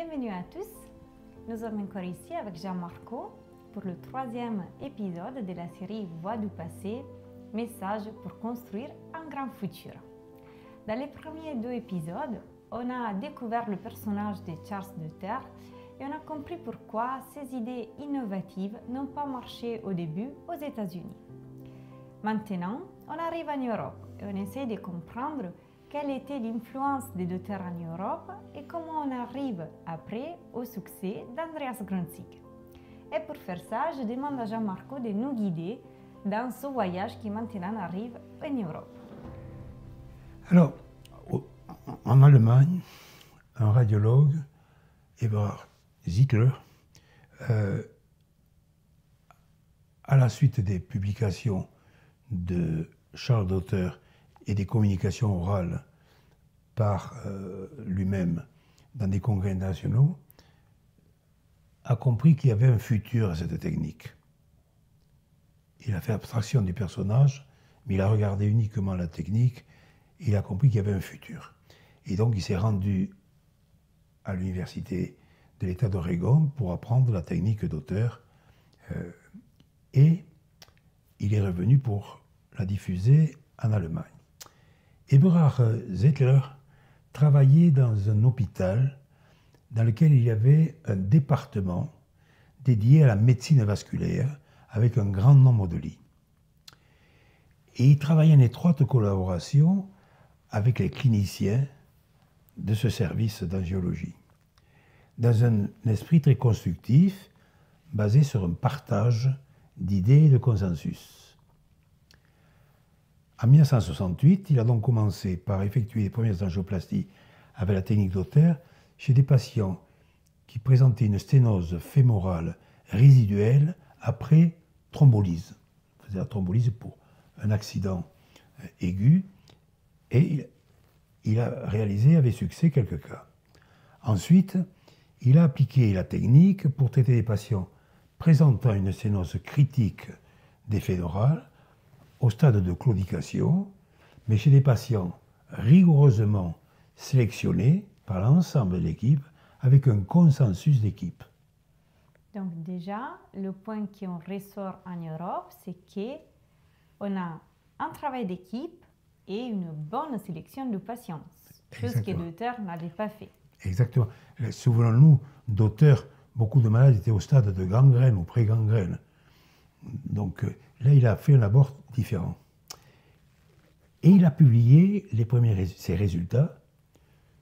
Bienvenue à tous. Nous sommes encore ici avec Jean-Marco pour le troisième épisode de la série Voix du passé, message pour construire un grand futur. Dans les premiers deux épisodes, on a découvert le personnage de Charles Dotter et on a compris pourquoi ces idées innovatives n'ont pas marché au début aux États-Unis. Maintenant, on arrive en Europe et on essaie de comprendre quelle était l'influence de Dotter en Europe et comment on arrive après au succès d'Andreas Grundzig. Et pour faire ça, je demande à Jean-Marco de nous guider dans ce voyage qui maintenant arrive en Europe. Alors, en Allemagne, un radiologue, Eberhard Ziegler, à la suite des publications de Charles Dotter et des communications orales par lui-même dans des congrès nationaux, a compris qu'il y avait un futur à cette technique. Il a fait abstraction du personnage, mais il a regardé uniquement la technique et il a compris qu'il y avait un futur. Et donc il s'est rendu à l'université de l'État d'Oregon pour apprendre la technique d'auteur et il est revenu pour la diffuser en Allemagne. Eberhard Ziegler travaillait dans un hôpital dans lequel il y avait un département dédié à la médecine vasculaire avec un grand nombre de lits. Et il travaillait en étroite collaboration avec les cliniciens de ce service d'angiologie, dans un esprit très constructif, basé sur un partage d'idées et de consensus. En 1968, il a donc commencé par effectuer les premières angioplasties avec la technique Dotter chez des patients qui présentaient une sténose fémorale résiduelle après thrombolyse. Il faisait la thrombolyse pour un accident aigu et il a réalisé avec succès quelques cas. Ensuite, il a appliqué la technique pour traiter des patients présentant une sténose critique des fémorales au stade de claudication, mais chez des patients rigoureusement sélectionnés par l'ensemble de l'équipe avec un consensus d'équipe. Donc déjà, le point qui en ressort en Europe, c'est qu'on a un travail d'équipe et une bonne sélection de patients, chose que Dotter n'avait pas fait. Exactement. Souvenons-nous, Dotter, beaucoup de malades étaient au stade de gangrène ou pré-gangrène. Donc là, il a fait un abord différent. Et il a publié ses résultats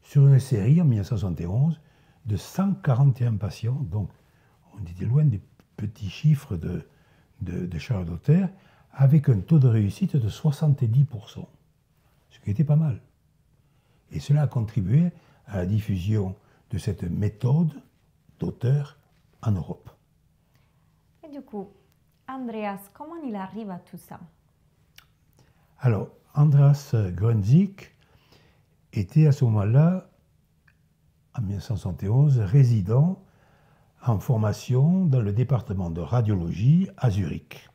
sur une série en 1971 de 141 patients. Donc on était loin des petits chiffres de Charles Dotter, avec un taux de réussite de 70%, ce qui était pas mal. Et cela a contribué à la diffusion de cette méthode Dotter en Europe. Et du coup, Andreas, comment il arrive à tout ça? Alors, Andreas Grundzig était à ce moment-là, en 1971, résident en formation dans le département de radiologie à Zurich.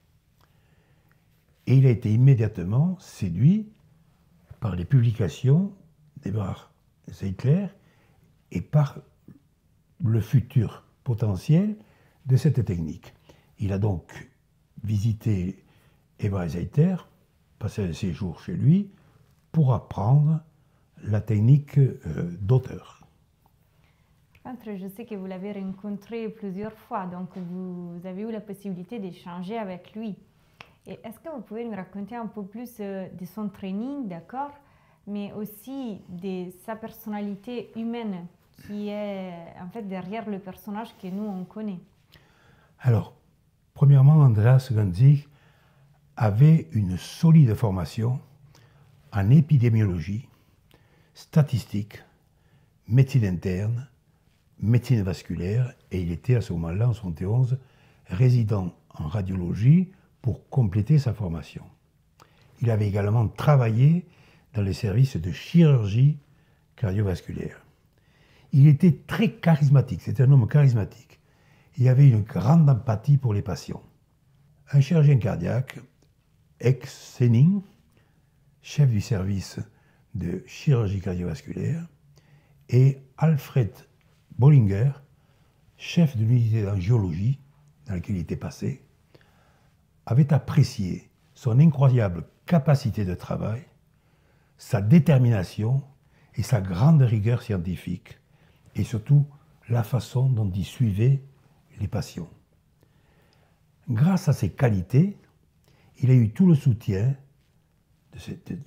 Et il a été immédiatement séduit par les publications d'Eberhard Ziegler et par le futur potentiel de cette technique. Il a donc visité Eberhard Ziegler, passé un séjour chez lui, pour apprendre la technique d'auteur. Je sais que vous l'avez rencontré plusieurs fois, donc vous avez eu la possibilité d'échanger avec lui. Et est-ce que vous pouvez nous raconter un peu plus de son training, d'accord, mais aussi de sa personnalité humaine qui est en fait derrière le personnage que nous on connaît? Alors, premièrement, Andreas Grundzig avait une solide formation en épidémiologie, statistique, médecine interne, médecine vasculaire, et il était à ce moment-là, en 1971, résident en radiologie pour compléter sa formation. Il avait également travaillé dans les services de chirurgie cardiovasculaire. Il était très charismatique, c'était un homme charismatique. Il avait une grande empathie pour les patients. Un chirurgien cardiaque, ex-Senning, chef du service de chirurgie cardiovasculaire, et Alfred Bollinger, chef de l'unité d'angiologie dans laquelle il était passé, avait apprécié son incroyable capacité de travail, sa détermination et sa grande rigueur scientifique, et surtout la façon dont il suivait les patients. Grâce à ces qualités, il a eu tout le soutien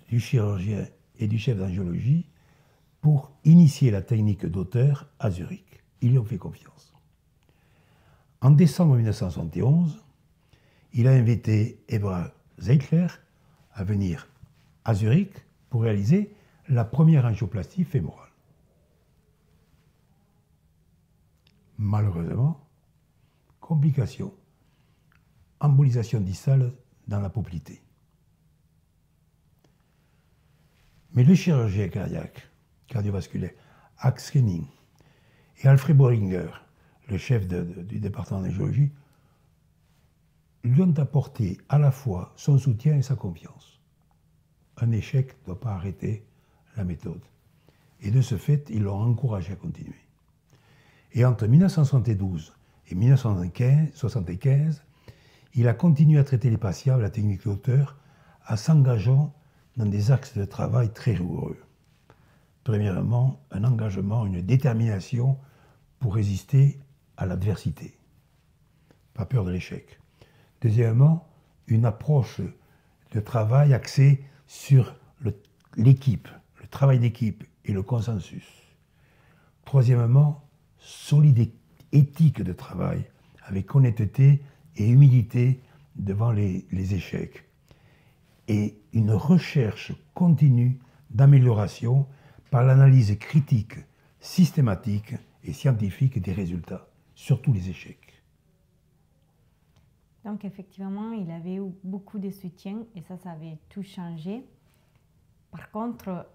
du chirurgien et du chef d'angiologie pour initier la technique d'auteur à Zurich. Ils lui ont fait confiance. En décembre 1971, il a invité Eberhard Zeitler à venir à Zurich pour réaliser la première angioplastie fémorale. Malheureusement, complication, embolisation distale dans la poplité. Mais le chirurgien cardiovasculaire, Ax Henning et Alfred Bollinger, le chef du département d'angiologie, lui ont apporté à la fois son soutien et sa confiance. Un échec ne doit pas arrêter la méthode. Et de ce fait, ils l'ont encouragé à continuer. Et entre 1972 et 1975, il a continué à traiter les patients avec la technique d'auteur en s'engageant dans des axes de travail très rigoureux. Premièrement, un engagement, une détermination pour résister à l'adversité. Pas peur de l'échec. Deuxièmement, une approche de travail axée sur l'équipe, le travail d'équipe et le consensus. Troisièmement, solide éthique de travail avec honnêteté et humilité devant les échecs. Et une recherche continue d'amélioration par l'analyse critique, systématique et scientifique des résultats, surtout les échecs. Donc effectivement, il avait eu beaucoup de soutien et ça avait tout changé. Par contre,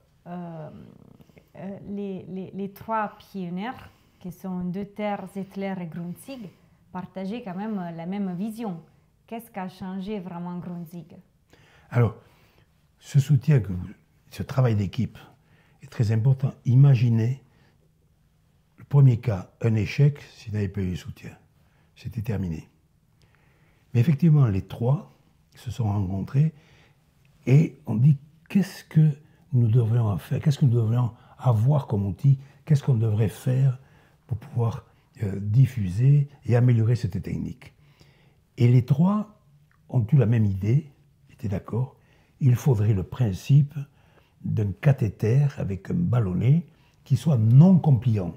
les trois pionniers, qui sont Deuter, Zeitler et Grünzig, partageaient quand même la même vision. Qu'est-ce qu'a changé vraiment Grünzig? Alors, ce soutien, ce travail d'équipe est très important. Imaginez le premier cas, un échec, s'il n'avait pas eu de soutien. C'était terminé. Mais effectivement, les trois se sont rencontrés et on dit qu'est-ce que nous devrions faire, qu'est-ce que nous devrions avoir comme outil, qu'est-ce qu'on devrait faire pour pouvoir diffuser et améliorer cette technique. Et les trois ont eu la même idée, étaient d'accord, il faudrait le principe d'un cathéter avec un ballonnet qui soit non compliant.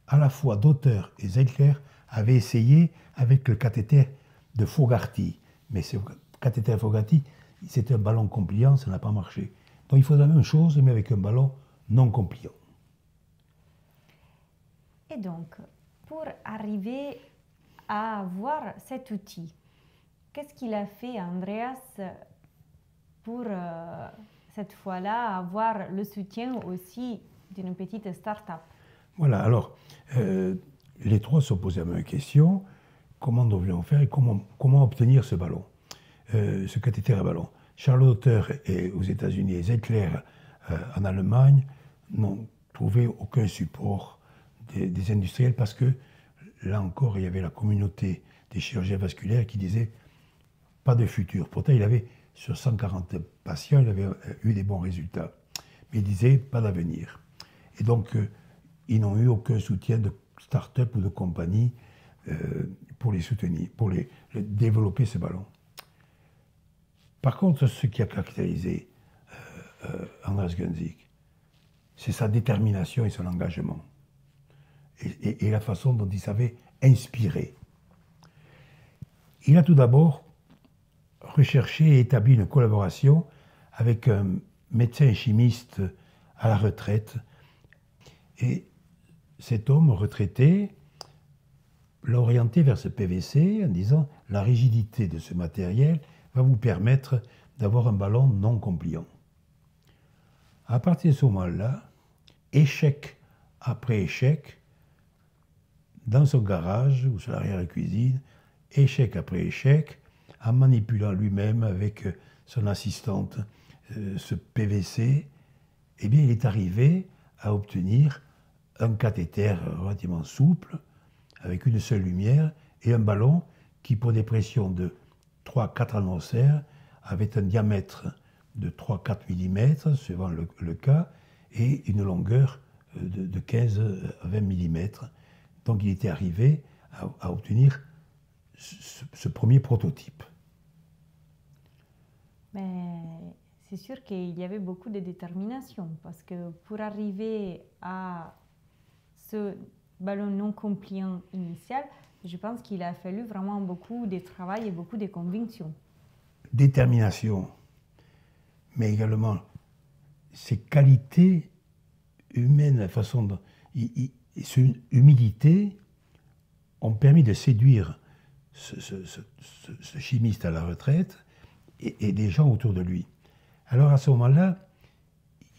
À la fois Deuter et Zeitler avaient essayé avec le cathéter de Fogarty, mais ce cathéter Fogarty, c'était un ballon compliant, ça n'a pas marché. Donc il faut la même chose, mais avec un ballon non compliant. Et donc, pour arriver à avoir cet outil, qu'est-ce qu'il a fait, Andreas, pour cette fois-là avoir le soutien aussi d'une petite start-up? Voilà, alors, les trois se posaient la même question, comment devrions-nous faire et comment obtenir ce ballon, ce cathéter à ballon. Charles Deuter aux États-Unis et Zeitler en Allemagne n'ont trouvé aucun support des industriels parce que, là encore, il y avait la communauté des chirurgiens vasculaires qui disait pas de futur. Pourtant, il avait, sur 140 patients, il avait eu des bons résultats. Mais il disait pas d'avenir. Et donc, ils n'ont eu aucun soutien de start-up ou de compagnie pour les soutenir, pour développer ce ballon. Par contre, ce qui a caractérisé Andreas Grünzig, c'est sa détermination et son engagement. Et la façon dont il savait inspirer. Il a tout d'abord recherché et établi une collaboration avec un médecin chimiste à la retraite. Et cet homme retraité l'a orienté vers ce PVC en disant « La rigidité de ce matériel va vous permettre d'avoir un ballon non compliant. » À partir de ce moment-là, échec après échec, dans son garage ou sur l'arrière-cuisine, échec après échec, en manipulant lui-même avec son assistante ce PVC, eh bien, il est arrivé à obtenir un cathéter relativement souple, avec une seule lumière, et un ballon qui, pour des pressions de 3-4 atmosphères, avait un diamètre de 3-4 mm, suivant le cas, et une longueur de 15 à 20 mm. Donc il était arrivé à obtenir ce premier prototype. Mais c'est sûr qu'il y avait beaucoup de détermination, parce que pour arriver à ce ballon non compliant initial, je pense qu'il a fallu vraiment beaucoup de travail et beaucoup de conviction. Détermination, mais également ses qualités humaines, la façon dont son humilité ont permis de séduire ce chimiste à la retraite et des gens autour de lui. Alors à ce moment-là,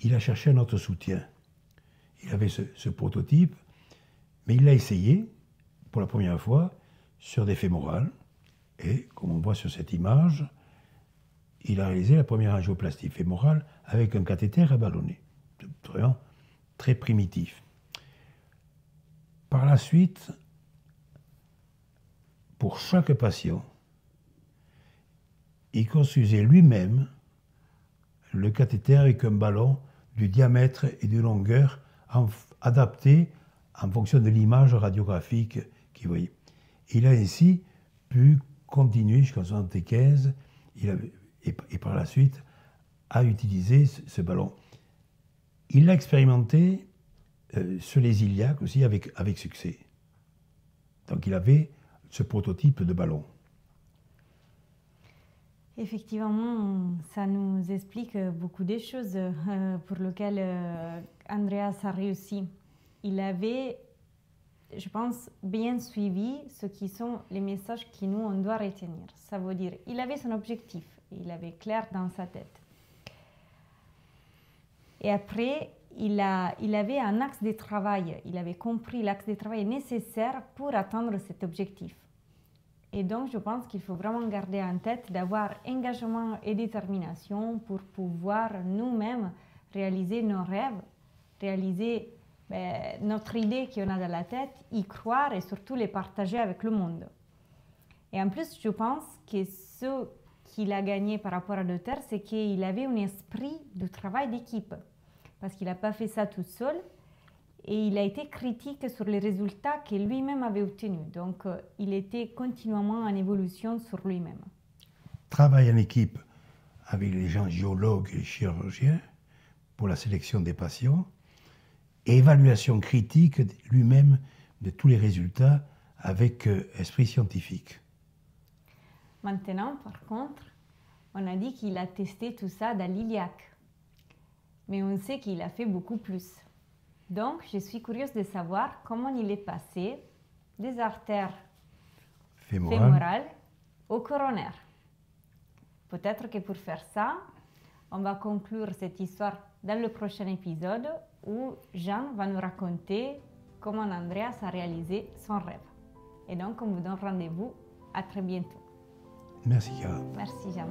il a cherché un autre soutien. Il avait ce prototype, mais il l'a essayé pour la première fois sur des fémorales. Et comme on voit sur cette image, il a réalisé la première angioplastie fémorale avec un cathéter à ballonner. Vraiment très primitif. Par la suite, pour chaque patient, il construisait lui-même le cathéter avec un ballon du diamètre et de longueur adapté en fonction de l'image radiographique qu'il voyait. Il a ainsi pu continuer jusqu'en 1975 et par la suite à utiliser ce ballon. Il l'a expérimenté sur les iliaques aussi avec succès. Donc il avait ce prototype de ballon. Effectivement, ça nous explique beaucoup de choses pour lesquelles Andreas a réussi. Il avait, je pense, bien suivi ce qui sont les messages que nous, on doit retenir. Ça veut dire, il avait son objectif, il avait clair dans sa tête. Et après, il avait un axe de travail, il avait compris l'axe de travail nécessaire pour atteindre cet objectif. Et donc, je pense qu'il faut vraiment garder en tête d'avoir engagement et détermination pour pouvoir nous-mêmes réaliser nos rêves, réaliser notre idée qu'on a dans la tête, y croire et surtout les partager avec le monde. Et en plus, je pense que ce qu'il a gagné par rapport à d'autres, c'est qu'il avait un esprit de travail d'équipe. Parce qu'il n'a pas fait ça tout seul. Et il a été critique sur les résultats que lui-même avait obtenus. Donc, il était continuellement en évolution sur lui-même. Travail en équipe avec les gens géologues et chirurgiens pour la sélection des patients. Et évaluation critique lui-même de tous les résultats avec esprit scientifique. Maintenant, par contre, on a dit qu'il a testé tout ça dans l'iliaque. Mais on sait qu'il a fait beaucoup plus. Donc, je suis curieuse de savoir comment il est passé des artères fémorales au coronaire. Peut-être que pour faire ça, on va conclure cette histoire dans le prochain épisode où Jean va nous raconter comment Andreas a réalisé son rêve. Et donc, on vous donne rendez-vous à très bientôt. Merci, Cara. Merci, Jean.